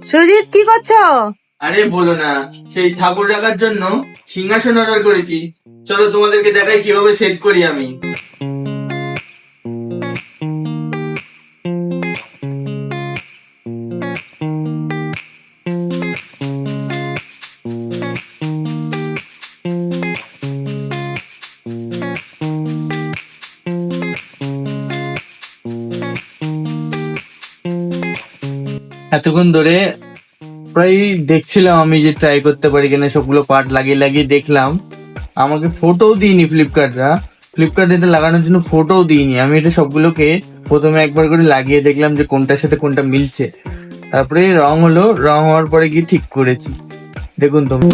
সুজিত, কি করছো? আরে বলো না, সেই ঠাকুর রাখার জন্য সিংহাসন অর্ডার করেছি। চলো তোমাদেরকে দেখাই কিভাবে সেট করি আমি। এতক্ষণ ধরে প্রায় দেখছিলাম আমি যে ট্রাই করতে পারি কিনা, সবগুলো পার্ট লাগিয়ে লাগিয়ে দেখলাম। আমাকে ফটোও দিইনি ফ্লিপকার্ট এটা লাগানোর জন্য ফটোও দিইনি। আমি এটা সবগুলোকে প্রথমে একবার করে লাগিয়ে দেখলাম যে কোনটার সাথে কোনটা মিলছে। তারপরে রং হওয়ার পরে গিয়ে ঠিক করেছি। দেখুন তুমি।